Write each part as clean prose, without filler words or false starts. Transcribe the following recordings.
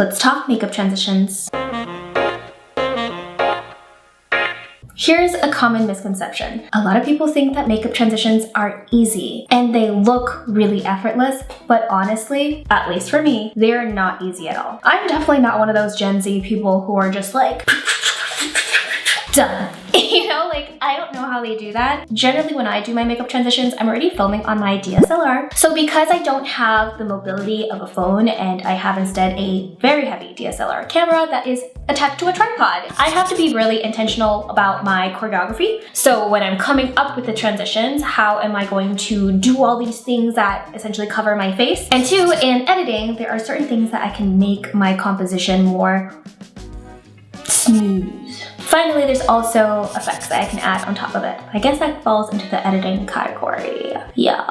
Let's talk makeup transitions. Here's a common misconception. A lot of people think that makeup transitions are easy and they look really effortless, but honestly, at least for me, they're not easy at all. I'm definitely not one of those Gen Z people who are just like, done. You know, like, I don't know how they do that. Generally, when I do my makeup transitions, I'm already filming on my DSLR. So because I don't have the mobility of a phone and I have instead a very heavy DSLR camera that is attached to a tripod, I have to be really intentional about my choreography. So when I'm coming up with the transitions, how am I going to do all these things that essentially cover my face? And two, in editing, there are certain things that I can make my composition more smooth. Finally, there's also effects that I can add on top of it. I guess that falls into the editing category. Yeah.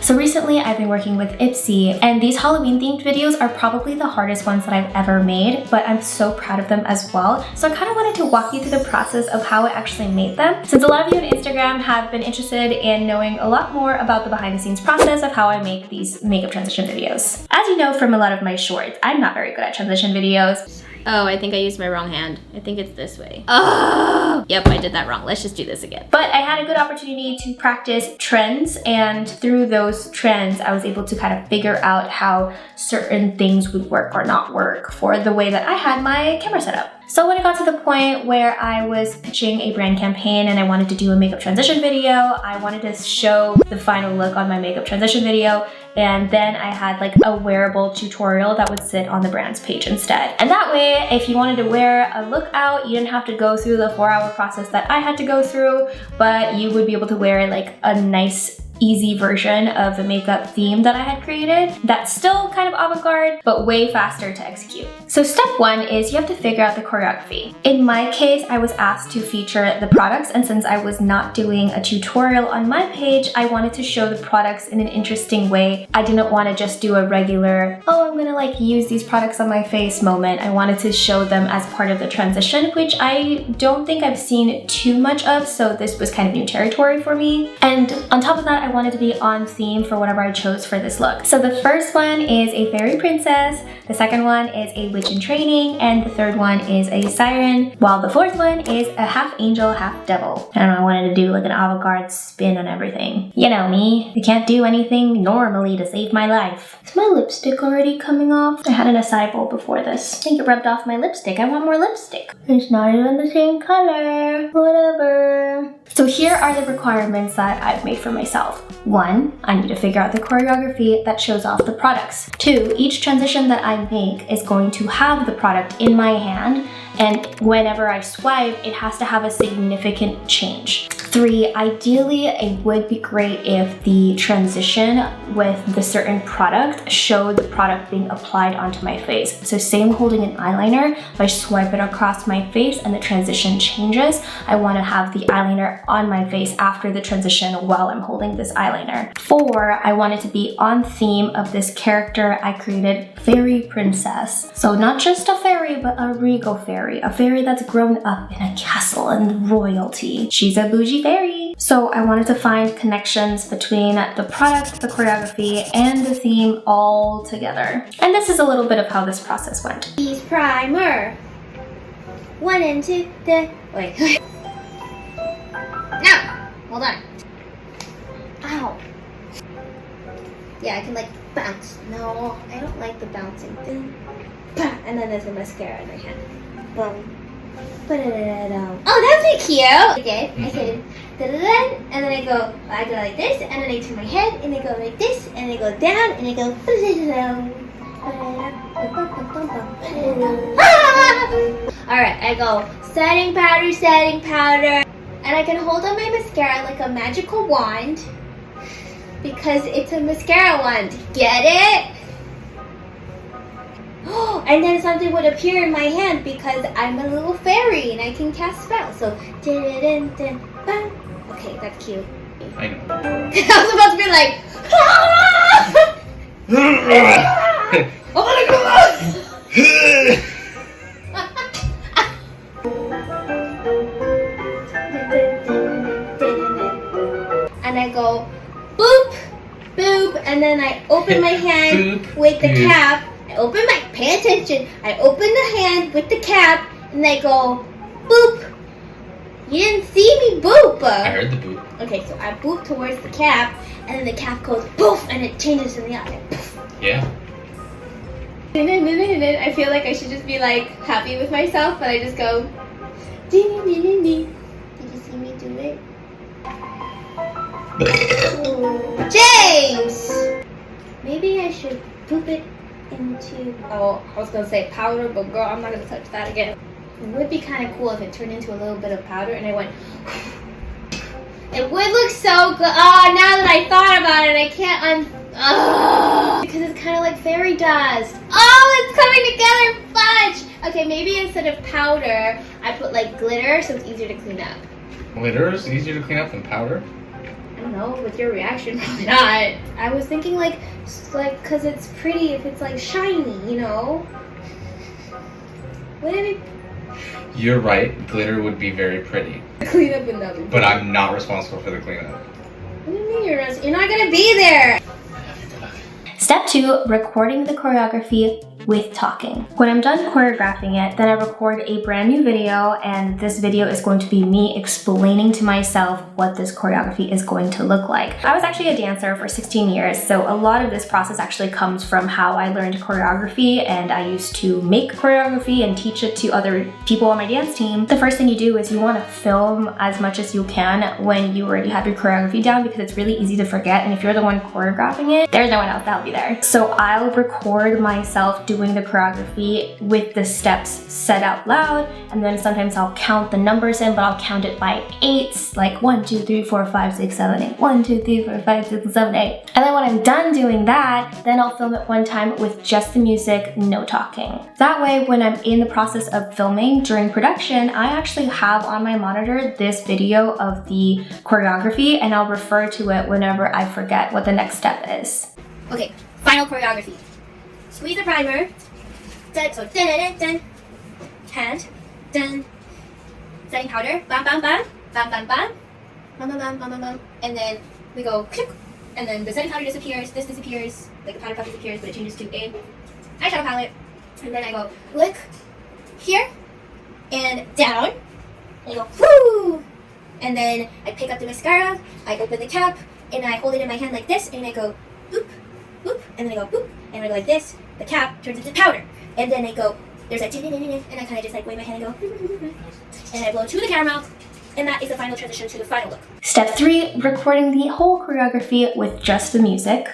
So recently I've been working with Ipsy, and these Halloween themed videos are probably the hardest ones that I've ever made, but I'm so proud of them as well. So I kind of wanted to walk you through the process of how I actually made them. Since a lot of you on Instagram have been interested in knowing a lot more about the behind the scenes process of how I make these makeup transition videos. As you know from a lot of my shorts, I'm not very good at transition videos. Oh, I think I used my wrong hand. I think it's this way. Oh! Yep, I did that wrong. Let's just do this again. But I had a good opportunity to practice trends, and through those trends, I was able to kind of figure out how certain things would work or not work for the way that I had my camera set up. So when it got to the point where I was pitching a brand campaign and I wanted to do a makeup transition video, I wanted to show the final look on my makeup transition video, and then I had like a wearable tutorial that would sit on the brand's page instead. And that way, if you wanted to wear a look out, you didn't have to go through the 4-hour process that I had to go through, but you would be able to wear like a nice easy version of the makeup theme that I had created that's still kind of avant-garde, but way faster to execute. So step one is you have to figure out the choreography. In my case, I was asked to feature the products, and since I was not doing a tutorial on my page, I wanted to show the products in an interesting way. I didn't want to just do a regular, oh, I'm gonna like use these products on my face moment. I wanted to show them as part of the transition, which I don't think I've seen too much of, so this was kind of new territory for me. And on top of that, I wanted to be on theme for whatever I chose for this look. So the first one is a fairy princess, the second one is a witch in training, and the third one is a siren, while the fourth one is a half angel, half devil. I don't know, I wanted to do like an avant-garde spin on everything. You know me, I can't do anything normally to save my life. Is my lipstick already coming off? I had an acai bowl before this. I think it rubbed off my lipstick. I want more lipstick. It's not even the same color. Whatever. So here are the requirements that I've made for myself. 1, I need to figure out the choreography that shows off the products. 2, each transition that I make is going to have the product in my hand, and whenever I swipe, it has to have a significant change. 3, ideally, it would be great if the transition with the certain product showed the product being applied onto my face. So same holding an eyeliner, if I swipe it across my face and the transition changes, I want to have the eyeliner on my face after the transition while I'm holding this eyeliner. 4, I want it to be on theme of this character I created, fairy princess. So not just a fairy, but a regal fairy, a fairy that's grown up in a castle and royalty. She's a bougie fairy. So I wanted to find connections between the product, the choreography, and the theme all together. And this is a little bit of how this process went. He's primer. 1 and 2, wait. No! Hold on. Ow. Yeah, I can like bounce. No, I don't like the bouncing thing. And then there's a mascara in my hand. Boom. Oh, that'd be cute. I did. I said, da-da-da, and then I go like this, and then I turn my head, and I go like this, and I go down, and I go. Alright, I go setting powder, and I can hold on my mascara like a magical wand because it's a mascara wand. Get it? And then something would appear in my hand because I'm a little fairy and I can cast spells. So, okay, that's cute. I know. I was about to be like, oh my god! And I go boop, boop, and then I open my hand with the cap. pay attention. I open the hand with the cap, and I go, boop. You didn't see me boop. I heard the boop. Okay, so I boop towards the cap, and then the cap goes poof, and it changes to the other. Yeah. I feel like I should just be like happy with myself, but I just go. Did you see me do it? James! Maybe I should poop it into. Oh, I was gonna say powder, but girl, I'm not gonna touch that again. It would be kind of cool if it turned into a little bit of powder and I went. It would look so good. Oh, now that I thought about it, I can't because it's kind of like fairy dust. Oh, it's coming together, fudge! Okay, maybe instead of powder, I put like glitter so it's easier to clean up. Glitter is easier to clean up than powder? I don't know, with your reaction, probably not. I was thinking like, cause it's pretty if it's like shiny, you know? Would it be? You're right, glitter would be very pretty. Clean up another. But I'm not responsible for the cleanup. What do you mean you're not gonna be there? Step 2, recording the choreography with talking. When I'm done choreographing it, then I record a brand new video, and this video is going to be me explaining to myself what this choreography is going to look like. I was actually a dancer for 16 years, so a lot of this process actually comes from how I learned choreography, and I used to make choreography and teach it to other people on my dance team. The first thing you do is you want to film as much as you can when you already have your choreography down, because it's really easy to forget, and if you're the one choreographing it, there's no one else that'll be there. So I'll record myself doing the choreography with the steps said out loud, and then sometimes I'll count the numbers in, but I'll count it by eights, like 1, 2, 3, 4, 5, 6, 7, 8, 1, 2, 3, 4, 5, 6, 7, 8. And then when I'm done doing that, then I'll film it one time with just the music, no talking. That way, when I'm in the process of filming during production, I actually have on my monitor this video of the choreography, and I'll refer to it whenever I forget what the next step is. Okay, final choreography. Squeeze the primer. Dun, so dun dun dun. Hand. Dun. Setting powder. Bam bam bam. Bam bam bam. Bam bam bam bam bam bam. And then we go click. And then the setting powder disappears. This disappears. Like the powder puff disappears, but it changes to a eyeshadow palette. And then I go look here and down. And I go whoo. And then I pick up the mascara. I open the cap and I hold it in my hand like this. And I go boop, boop. And then I go boop. And I go like this. The cap turns into powder. And then I go, there's a and I kind of just like wave my hand and go, and I blow to the camera, and that is the final transition to the final look. Step 3, recording the whole choreography with just the music.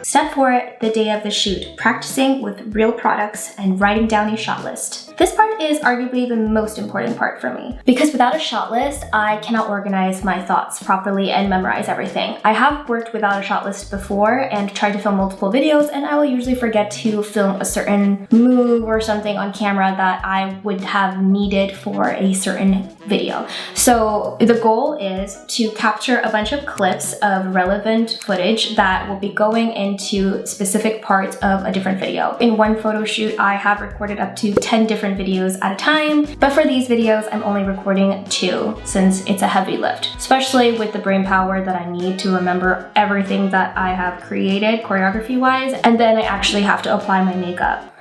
Step 4, the day of the shoot, practicing with real products and writing down a shot list. This part is arguably the most important part for me, because without a shot list, I cannot organize my thoughts properly and memorize everything. I have worked without a shot list before and tried to film multiple videos, and I will usually forget to film a certain move or something on camera that I would have needed for a certain video. So the goal is to capture a bunch of clips of relevant footage that will be going into specific parts of a different video. In one photo shoot, I have recorded up to 10 different videos at a time, but for these videos, I'm only recording 2 since it's a heavy lift, especially with the brain power that I need to remember everything that I have created choreography-wise, and then I actually have to apply my makeup.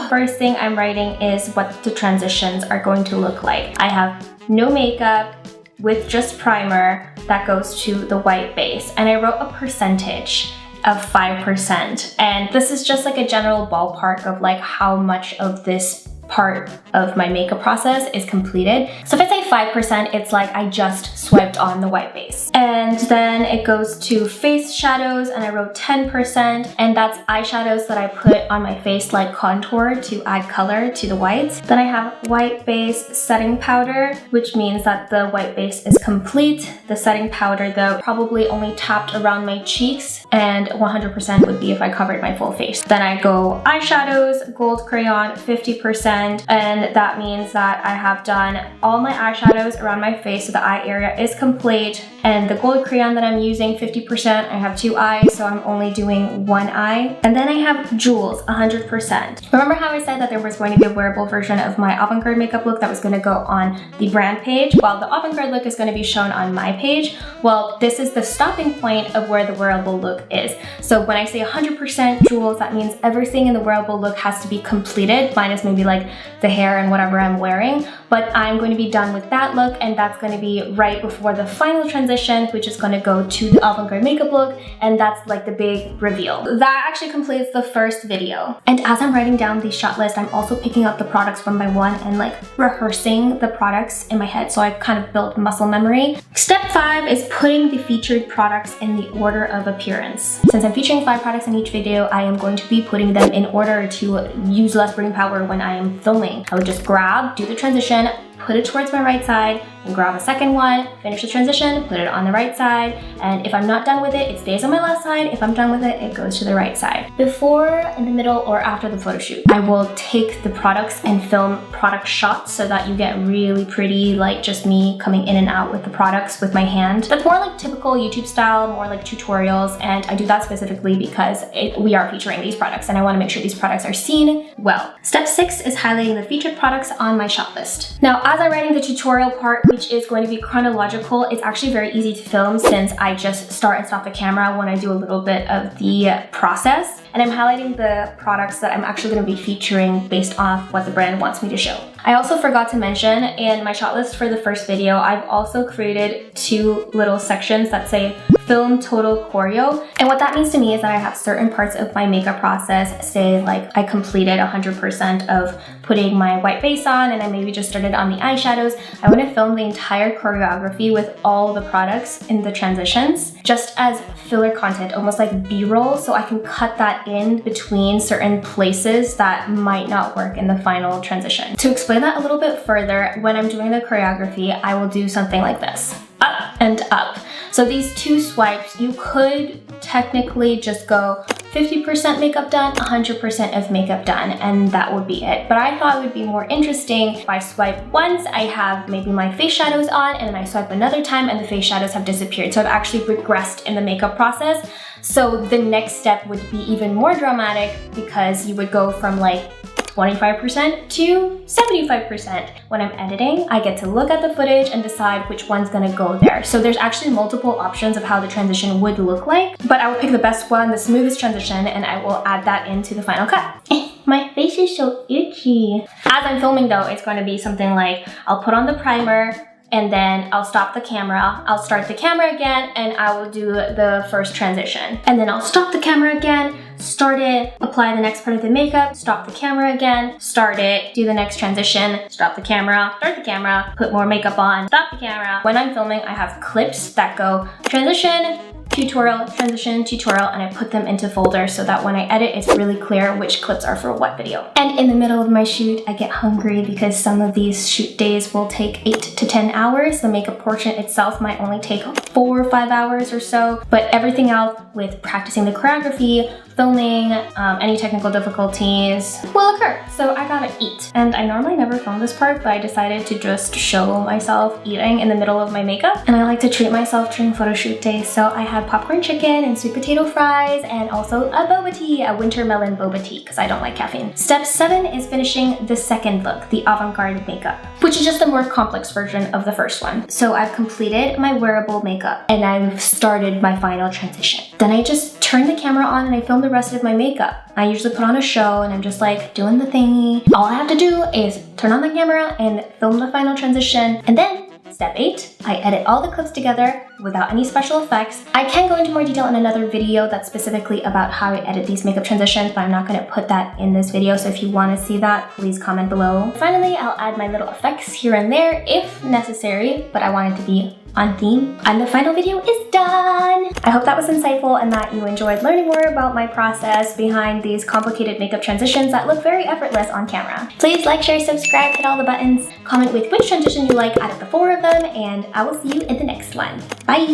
First thing I'm writing is what the transitions are going to look like. I have no makeup with just primer that goes to the white base, and I wrote a percentage of 5%, and this is just like a general ballpark of like how much of this part of my makeup process is completed. So if I say 5%, it's like I just swiped on the white base. And then it goes to face shadows, and I wrote 10%, and that's eyeshadows that I put on my face like contour to add color to the whites. Then I have white base setting powder, which means that the white base is complete. The setting powder though probably only tapped around my cheeks, and 100% would be if I covered my full face. Then I go eyeshadows, gold crayon 50%, 100%, and that means that I have done all my eyeshadows around my face, so the eye area is complete. And the gold crayon that I'm using, 50%, I have 2 eyes, so I'm only doing 1 eye. And then I have jewels, 100%. Remember how I said that there was going to be a wearable version of my avant-garde makeup look that was going to go on the brand page, while the avant-garde look is going to be shown on my page? Well, this is the stopping point of where the wearable look is. So when I say 100% jewels, that means everything in the wearable look has to be completed, minus maybe like the hair and whatever I'm wearing. But I'm going to be done with that look, and that's going to be right before the final transition, which is going to go to the avant-garde makeup look, and that's like the big reveal. That actually completes the first video. And as I'm writing down the shot list, I'm also picking up the products one by one and like rehearsing the products in my head, so I kind of built muscle memory. Step 5 is putting the featured products in the order of appearance. Since I'm featuring 5 products in each video, I am going to be putting them in order to use less brain power when I am filming. I would just grab, do the transition, put it towards my right side, and grab a second one, finish the transition, put it on the right side, and if I'm not done with it, it stays on my left side. If I'm done with it, it goes to the right side. Before, in the middle, or after the photo shoot, I will take the products and film product shots so that you get really pretty, like just me coming in and out with the products with my hand. That's more like typical YouTube style, more like tutorials, and I do that specifically because we are featuring these products and I want to make sure these products are seen well. Step 6 is highlighting the featured products on my shot list. Now, as I'm writing the tutorial part, which is going to be chronological, it's actually very easy to film since I just start and stop the camera when I do a little bit of the process. And I'm highlighting the products that I'm actually going to be featuring based off what the brand wants me to show. I also forgot to mention in my shot list for the first video, I've also created 2 little sections that say film total choreo. And what that means to me is that I have certain parts of my makeup process, say like I completed 100% of putting my white base on and I maybe just started on the eyeshadows. I want to film the entire choreography with all the products in the transitions, just as filler content, almost like B-roll, so I can cut that in between certain places that might not work in the final transition. To explain that a little bit further, when I'm doing the choreography, I will do something like this, up and up. So these 2 swipes, you could technically just go 50% makeup done, 100% of makeup done, and that would be it. But I thought it would be more interesting if I swipe once, I have maybe my face shadows on, and then I swipe another time and the face shadows have disappeared. So I've actually regressed in the makeup process. So the next step would be even more dramatic because you would go from like 25% to 75%. When I'm editing, I get to look at the footage and decide which one's gonna go there. So there's actually multiple options of how the transition would look like, but I will pick the best one, the smoothest transition, and I will add that into the final cut. My face is so itchy. As I'm filming though, it's going to be something like, I'll put on the primer, and then I'll stop the camera, I'll start the camera again, and I will do the first transition. And then I'll stop the camera again, start it, apply the next part of the makeup, stop the camera again, start it, do the next transition, stop the camera, start the camera, put more makeup on, stop the camera. When I'm filming, I have clips that go transition, tutorial, transition, tutorial, and I put them into folders so that when I edit, it's really clear which clips are for what video. And in the middle of my shoot, I get hungry because some of these shoot days will take 8 to 10 hours. The makeup portion itself might only take 4 or 5 hours or so, but everything else with practicing the choreography, filming, any technical difficulties will occur. So I gotta eat. And I normally never film this part, but I decided to just show myself eating in the middle of my makeup. And I like to treat myself during photo shoot days. So I had popcorn chicken and sweet potato fries and also a boba tea, a winter melon boba tea, because I don't like caffeine. Step 7 is finishing the second look, the avant-garde makeup, which is just a more complex version of the first one. So I've completed my wearable makeup and I've started my final transition. Then I just turn the camera on and I film the rest of my makeup. I usually put on a show and I'm just like doing the thingy. All I have to do is turn on the camera and film the final transition. And then step 8, I edit all the clips together without any special effects. I can go into more detail in another video that's specifically about how I edit these makeup transitions, but I'm not gonna put that in this video, so if you wanna see that, please comment below. Finally, I'll add my little effects here and there if necessary, but I want it to be on theme. And the final video is done! I hope that was insightful and that you enjoyed learning more about my process behind these complicated makeup transitions that look very effortless on camera. Please like, share, subscribe, hit all the buttons, comment with which transition you like out of the 4 of them, and I will see you in the next one. Bye!